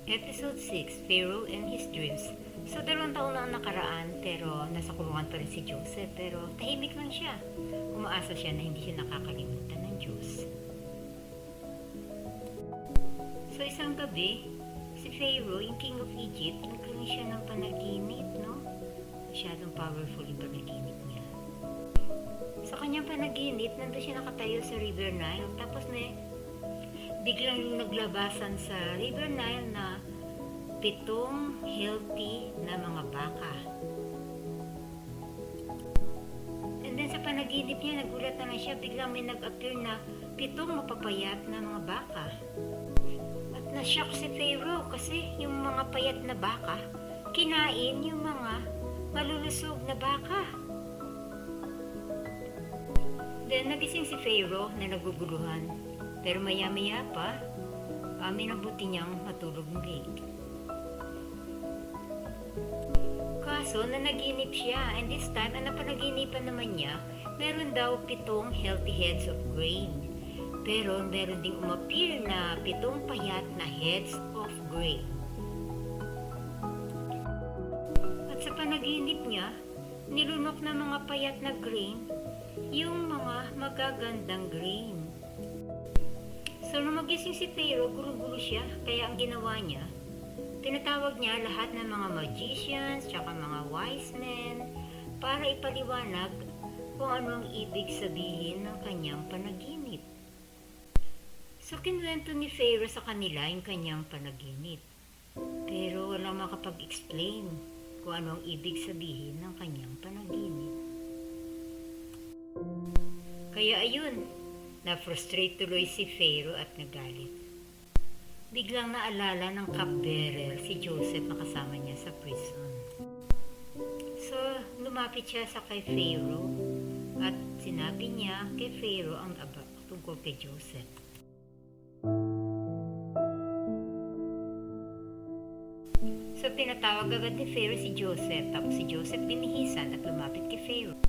Episode 6, Pharaoh and His Dreams. So, 2 taon na ang nakaraan, pero nasa kulungan pa rin si Joseph, pero tahimik lang siya. Umaasa siya na hindi siya nakakalimutan ng Diyos. So, isang gabi, si Pharaoh, yung King of Egypt, nagkaroon siya ng panaginip, no? Masyadong powerful yung panaginip niya. Sa kanyang panaginip, nandun siya nakatayo sa River Nile, tapos biglang naglabasan sa River Nile na 7 healthy na mga baka. And then sa panaginip niya, nagulat na siya, biglang may nag-appear na 7 mapapayat na mga baka. At na-shock si Pharaoh kasi yung mga payat na baka, kinain yung mga malulusog na baka. Then nagising si Pharaoh na naguguluhan. Pero maya-maya pa, minabuti niyang matulog muli. Kaso, nanaginip siya, and this time, ang napanaginipan naman niya, meron daw 7 healthy heads of grain. Pero meron ding umappear na 7 payat na heads of grain. At sa panaginip niya, nilunok na mga payat na grain, yung mga magagandang grain. So, nung magising si Pharaoh, gulo-gulo siya. Kaya ang ginawa niya, tinatawag niya lahat ng mga magicians, tsaka mga wise men, para ipaliwanag kung ano ang ibig sabihin ng kanyang panaginip. So, kinuwento ni Pharaoh sa kanila yung kanyang panaginip. Pero walang makapag-explain kung ano ang ibig sabihin ng kanyang panaginip. Kaya ayun, na-frustrate tuloy si Pharaoh at nagalit. Biglang naalala ng cupbearer si Joseph na kasama niya sa prison. So, lumapit siya sa kay Pharaoh at sinabi niya kay Pharaoh ang tungkol kay Joseph. So, pinatawag agad ni Pharaoh si Joseph, tapos si Joseph binihisan at lumapit kay Pharaoh.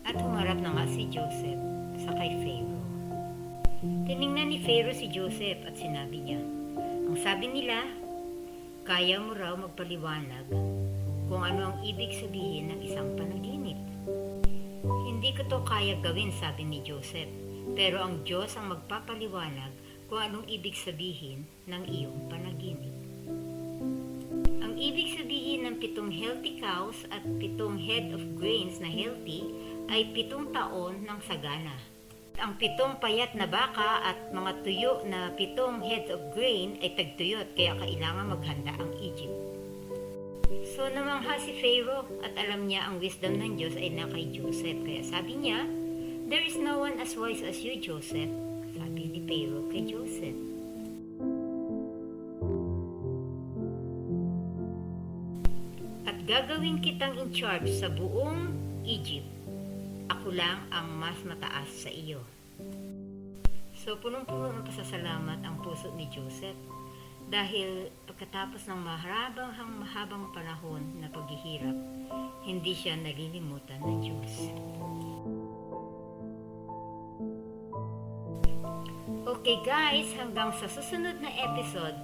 At humarap na nga si Joseph sa kay Pharaoh. Tiningnan ni Pharaoh si Joseph at sinabi niya, ang sabi nila, kaya mo raw magpaliwanag kung ano ang ibig sabihin ng isang panaginip. Hindi ko to kaya gawin, sabi ni Joseph, pero ang Diyos ang magpapaliwanag kung anong ibig sabihin ng iyong panaginip. Ang ibig sabihin ng 7 healthy cows at 7 head of grains na healthy ay 7 taon ng sagana. Ang 7 payat na baka at mga tuyo na 7 heads of grain ay tagtuyot, kaya kailangan maghanda ang Egypt. So namangha si Pharaoh at alam niya ang wisdom ng Diyos ay na kay Joseph. Kaya sabi niya, there is no one as wise as you, Joseph. Sabi ni Pharaoh kay Joseph. At gagawin kitang in charge sa buong Egypt. Ako lang ang mas mataas sa iyo. So, punong-puno ng pasasalamat ang puso ni Joseph dahil pagkatapos ng mahabang panahon na paghihirap, hindi siya nalilimutan ng Diyos. Okay guys, hanggang sa susunod na episode,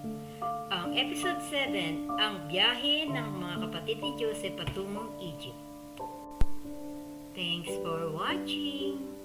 ang episode 7, ang biyahe ng mga kapatid ni Joseph patungong Egypt. Thanks for watching!